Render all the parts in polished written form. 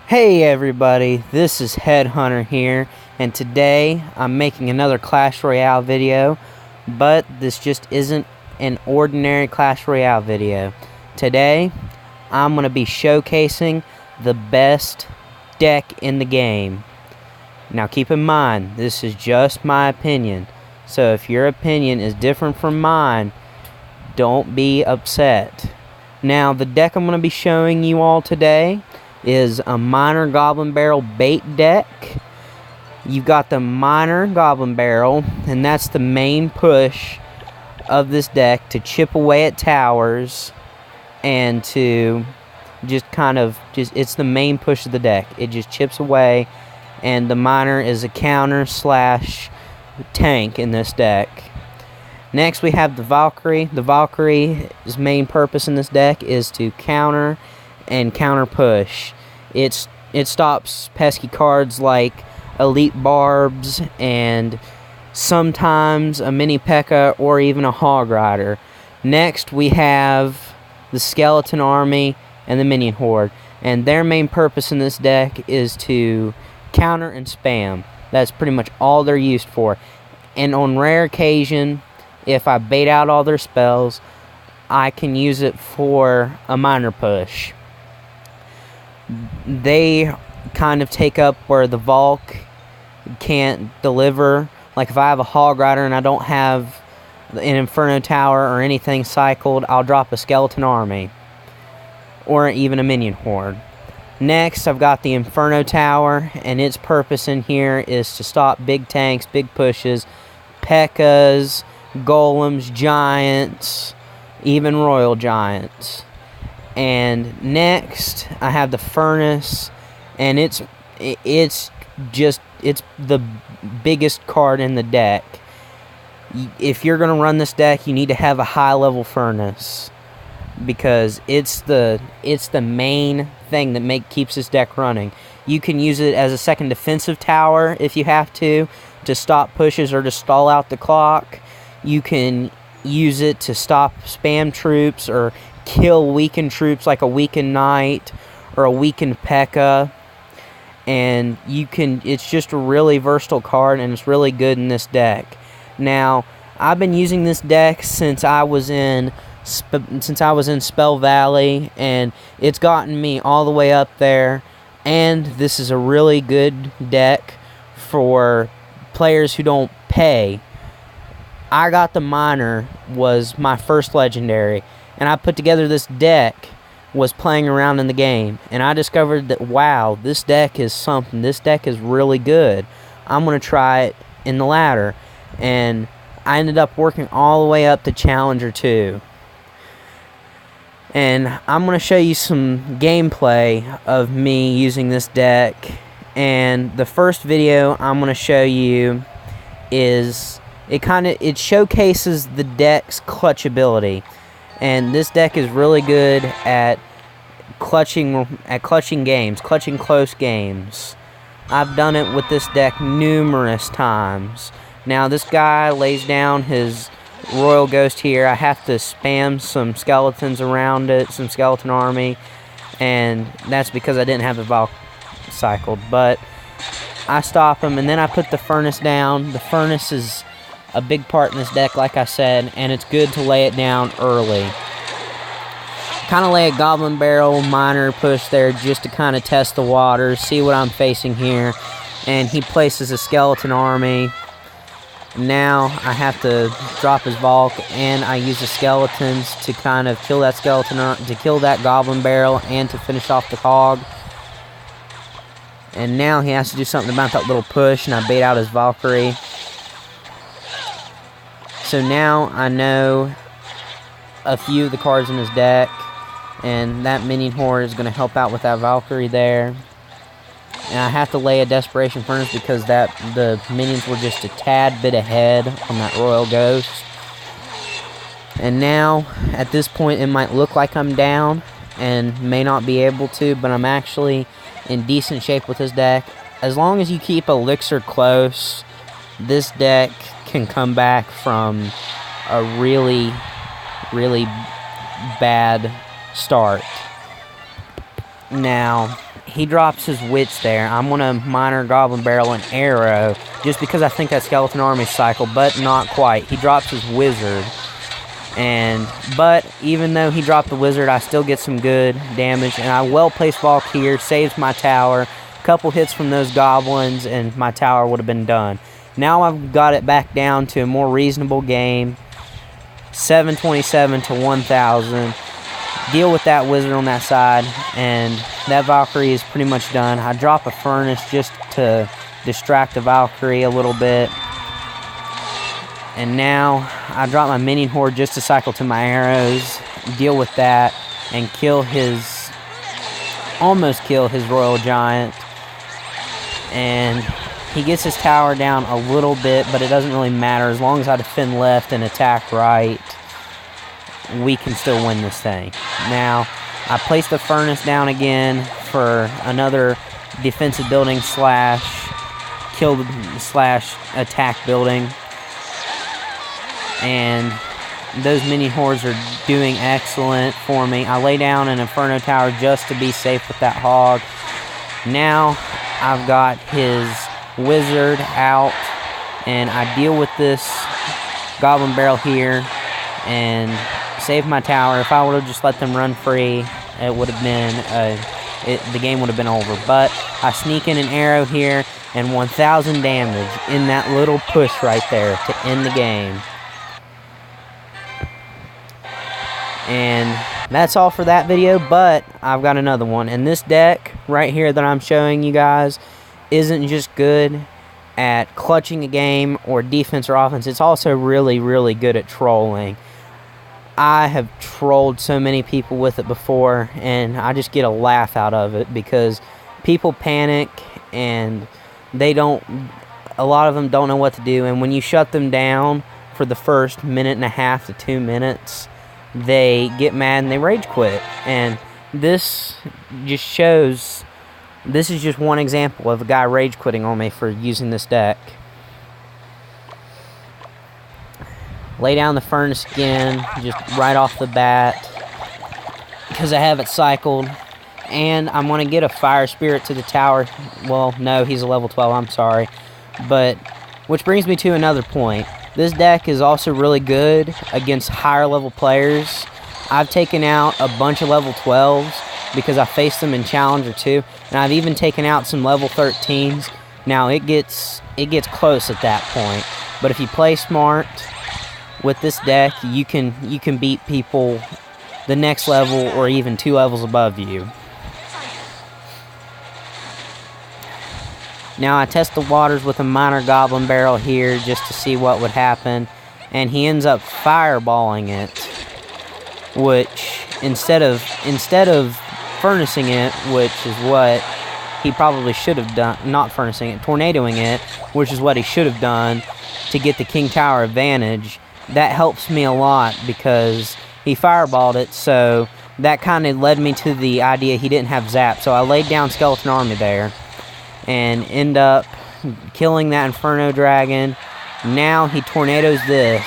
Hey everybody, this is Headhunter here, and today I'm making another Clash Royale video, but this just isn't an ordinary Clash Royale video. Today, I'm going to be showcasing the best deck in the game. Now keep in mind, this is just my opinion, so if your opinion is different from mine, don't be upset. Now, the deck I'm going to be showing you all today is a Miner Goblin Barrel bait deck. You've got the Miner Goblin Barrel, and that's the main push of this deck, to chip away at towers and to it's the main push of the deck. It just chips away, and the Miner is a counter slash tank in this deck. Next, we have the Valkyrie. The Valkyrie's main purpose in this deck is to counter and counter push. It stops pesky cards like Elite Barbs and sometimes a Mini P.E.K.K.A. or even a Hog Rider. Next, we have the Skeleton Army and the Minion Horde, and their main purpose in this deck is to counter and spam. That's pretty much all they're used for. And on rare occasion, if I bait out all their spells, I can use it for a miner push. They kind of take up where the Valk can't deliver. Like if I have a Hog Rider and I don't have an Inferno Tower or anything cycled, I'll drop a Skeleton Army or even a Minion Horde. Next, I've got the Inferno Tower, and its purpose in here is to stop big tanks, big pushes, P.E.K.K.A.s, Golems, Giants, even Royal Giants. And next, I have the Furnace, and it's the biggest card in the deck. If you're gonna run this deck, you need to have a high-level Furnace, because it's the main thing that keeps this deck running. You can use it as a second defensive tower if you have to stop pushes or to stall out the clock. You can use it to stop spam troops or kill weakened troops like a weakened Knight or a weakened P.E.K.K.A. And it's just a really versatile card, and it's really good in this deck. Now, I've been using this deck since I was in Spell Valley, and it's gotten me all the way up there. And this is a really good deck for players who don't pay. I got the Miner, was my first legendary, and I put together this deck, was playing around in the game, and I discovered that, wow, this deck is something. This deck is really good. I'm going to try it in the ladder, and I ended up working all the way up to Challenger 2. And I'm going to show you some gameplay of me using this deck. And the first video I'm going to show you is, it showcases the deck's clutchability. And this deck is really good at clutching games, clutching close games. I've done it with this deck numerous times. Now this guy lays down his Royal Ghost here. I have to spam some skeletons around it, some Skeleton Army, and that's because I didn't have the Valk cycled. But I stop him, and then I put the Furnace down. The Furnace is a big part in this deck, like I said, and it's good to lay it down early. Kind of lay a Goblin Barrel Miner push there just to kind of test the waters, see what I'm facing here. And he places a Skeleton Army. Now I have to drop his Valk, and I use the Skeletons to kind of kill that kill that Goblin Barrel, and to finish off the Hog. And now he has to do something about that little push, and I bait out his Valkyrie. So now I know a few of the cards in his deck, and that Minion Horde is going to help out with that Valkyrie there. And I have to lay a Desperation Furnace because the minions were just a tad bit ahead on that Royal Ghost. And now, at this point, it might look like I'm down and may not be able to, but I'm actually in decent shape with this deck. As long as you keep Elixir close, this deck can come back from a really, really bad start. Now, he drops his wits there. I'm going to Miner, Goblin Barrel, and Arrow, just because I think that Skeleton Army cycle, but not quite. He drops his Wizard. But even though he dropped the Wizard, I still get some good damage, and I well-placed Valkyr, saves my tower. Couple hits from those goblins, and my tower would have been done. Now I've got it back down to a more reasonable game. 727 to 1,000. Deal with that wizard on that side, and that Valkyrie is pretty much done. I drop a furnace just to distract the Valkyrie a little bit. And now I drop my minion horde just to cycle to my arrows, deal with that, and almost kill his royal giant. And he gets his tower down a little bit, but it doesn't really matter. As long as I defend left and attack right, we can still win this thing. Now, I place the furnace down again for another defensive building slash attack building. And those mini hordes are doing excellent for me. I lay down an Inferno Tower just to be safe with that hog. Now, I've got his wizard out, and I deal with this Goblin Barrel here and save my tower. If I would have just let them run free, it would have been the game would have been over. But I sneak in an arrow here and 1,000 damage in that little push right there to end the game. And that's all for that video, but I've got another one. And this deck right here that I'm showing you guys isn't just good at clutching a game or defense or offense. It's also really, really good at trolling. I have trolled so many people with it before, and I just get a laugh out of it because people panic and a lot of them don't know what to do. And when you shut them down for the first minute and a half to 2 minutes, they get mad and they rage quit. And this just shows, this is just one example of a guy rage quitting on me for using this deck. Lay down the furnace again, just right off the bat, because I have it cycled. And I'm going to get a fire spirit to the tower. Well, no, he's a level 12, I'm sorry. But, which brings me to another point. This deck is also really good against higher level players. I've taken out a bunch of level 12s because I faced them in Challenger 2, and I've even taken out some level 13s. Now it gets close at that point, but if you play smart with this deck, you can beat people the next level or even 2 levels above you. Now I test the waters with a Miner Goblin Barrel here just to see what would happen, and he ends up fireballing it, which instead of furnacing it, which is what he probably should have done, not furnacing it, tornadoing it, which is what he should have done to get the King Tower advantage. That helps me a lot because he fireballed it, so that kind of led me to the idea he didn't have zap. So I laid down Skeleton Army there and end up killing that Inferno Dragon. Now he tornadoes this,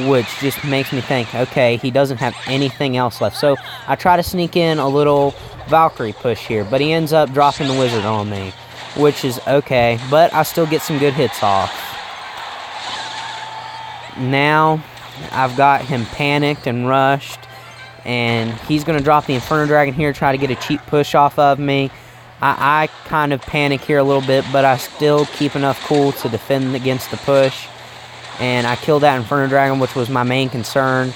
which just makes me think, okay, he doesn't have anything else left. So I try to sneak in a little Valkyrie push here, but he ends up dropping the wizard on me, which is okay, but I still get some good hits off. Now I've got him panicked and rushed, and he's going to drop the Inferno Dragon here, try to get a cheap push off of me. I kind of panic here a little bit, but I still keep enough cool to defend against the push. And I killed that Inferno Dragon, which was my main concern.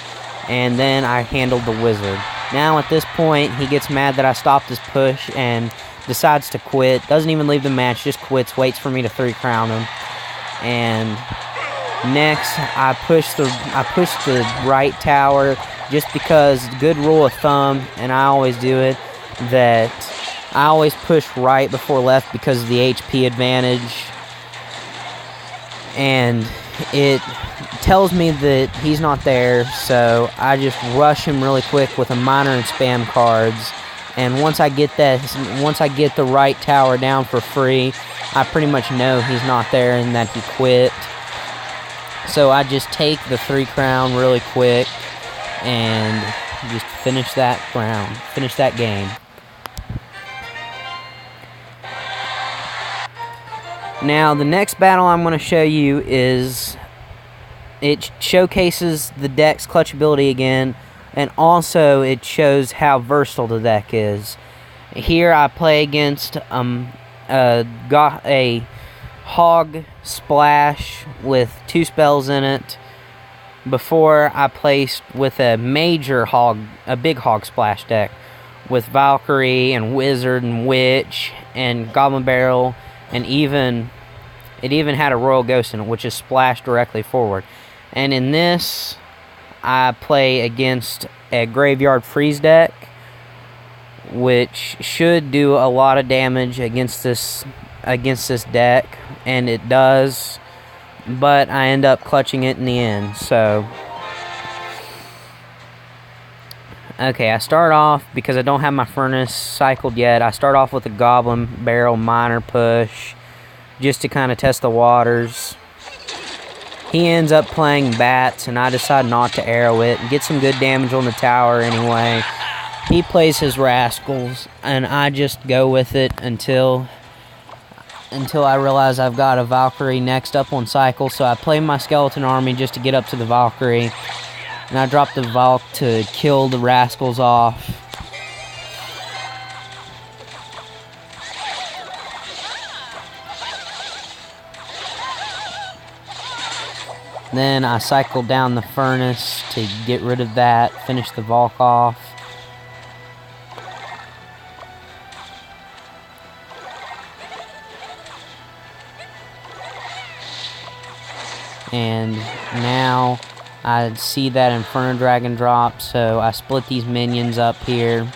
And then I handled the wizard. Now at this point, he gets mad that I stopped his push and decides to quit. Doesn't even leave the match, just quits, waits for me to 3-crown him. And next, I push the right tower just because, good rule of thumb, and I always do it, that I always push right before left because of the HP advantage. And it tells me that he's not there, so I just rush him really quick with a Miner and spam cards. And once I get the right tower down for free, I pretty much know he's not there and that he quit. So I just take the 3-crown really quick and just finish that round, finish that game. Now, the next battle I'm going to show you is, it showcases the deck's clutch ability again, and also it shows how versatile the deck is. Here I play against a Hog Splash with 2 spells in it. Before, I placed with a big Hog Splash deck with Valkyrie and Wizard and Witch and Goblin Barrel, and it even had a Royal Ghost in it, which is splashed directly forward. And in this, I play against a Graveyard Freeze deck, which should do a lot of damage against this deck, and it does, but I end up clutching it in the end. So okay, I start off, because I don't have my furnace cycled yet, I start off with a Goblin Barrel Miner push, just to kind of test the waters. He ends up playing bats, and I decide not to arrow it, and get some good damage on the tower anyway. He plays his Rascals, and I just go with it until I realize I've got a Valkyrie next up on cycle, so I play my Skeleton Army just to get up to the Valkyrie. And I drop the Valk to kill the Rascals off. Then I cycle down the Furnace to get rid of that, finish the Valk off. And now I see that Inferno Dragon drop, so I split these minions up here.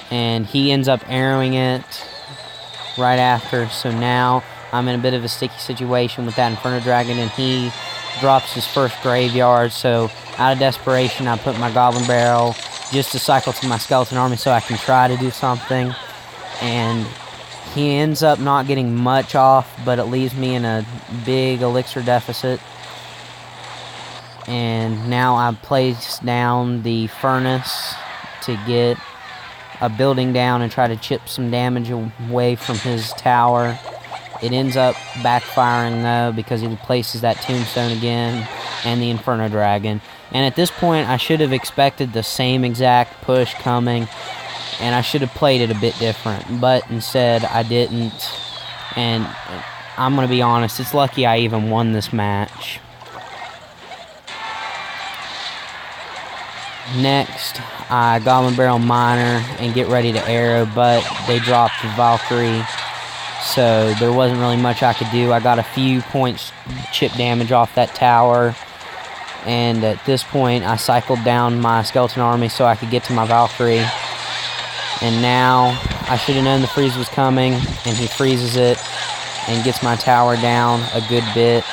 And he ends up arrowing it right after, so now I'm in a bit of a sticky situation with that Inferno Dragon, and he drops his first graveyard, so out of desperation I put my Goblin Barrel just to cycle to my Skeleton Army so I can try to do something. And he ends up not getting much off, but it leaves me in a big elixir deficit. And now I place down the Furnace to get a building down and try to chip some damage away from his tower. It ends up backfiring though, because he places that Tombstone again and the Inferno Dragon. And at this point I should have expected the same exact push coming, and I should have played it a bit different, but instead I didn't. And I'm going to be honest, it's lucky I even won this match. Next, I Goblin Barrel Miner and get ready to arrow, but they dropped the Valkyrie, so there wasn't really much I could do. I got a few points chip damage off that tower, and at this point I cycled down my Skeleton Army so I could get to my Valkyrie. And now, I should have known the freeze was coming, and he freezes it and gets my tower down a good bit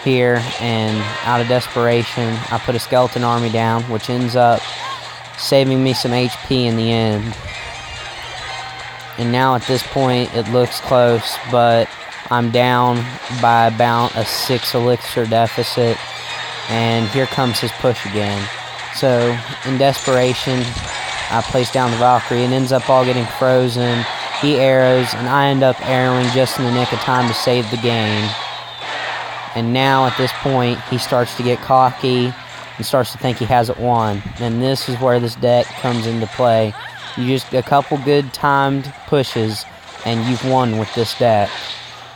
here. And out of desperation, I put a Skeleton Army down, which ends up saving me some HP in the end. And now at this point, it looks close, but I'm down by about a 6 elixir deficit, and here comes his push again. So, in desperation, I place down the Valkyrie, and ends up all getting frozen. He arrows, and I end up arrowing just in the nick of time to save the game. And now, at this point, he starts to get cocky and starts to think he has it won. And this is where this deck comes into play. You just a couple good timed pushes, and you've won with this deck.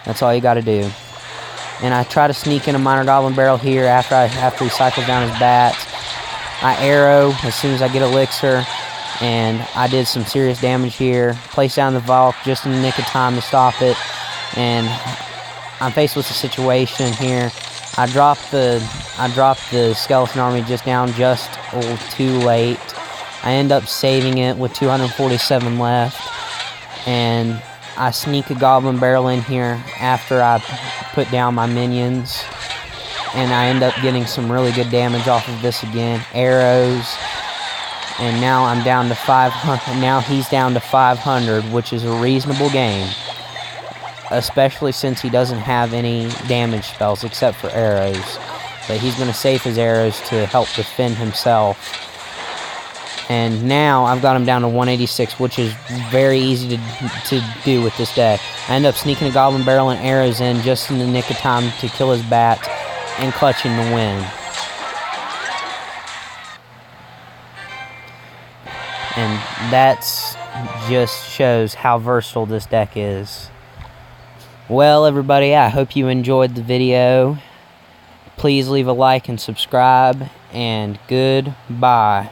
That's all you got to do. And I try to sneak in a Minor Goblin Barrel here after he cycles down his bats. I arrow as soon as I get elixir, and I did some serious damage here. Place down the Valk just in the nick of time to stop it, and I'm faced with a situation here. I dropped the Skeleton Army just down just a little too late. I end up saving it with 247 left, and I sneak a Goblin Barrel in here after I put down my minions, and I end up getting some really good damage off of this again. Arrows. And now I'm down to 500. Now he's down to 500, which is a reasonable game, especially since he doesn't have any damage spells except for arrows. But he's going to save his arrows to help defend himself. And now I've got him down to 186, which is very easy to do with this deck. I end up sneaking a Goblin Barrel and arrows in just in the nick of time to kill his bat and clutching the win. And that's just shows how versatile this deck is. Well, everybody, I hope you enjoyed the video. Please leave a like and subscribe, and goodbye.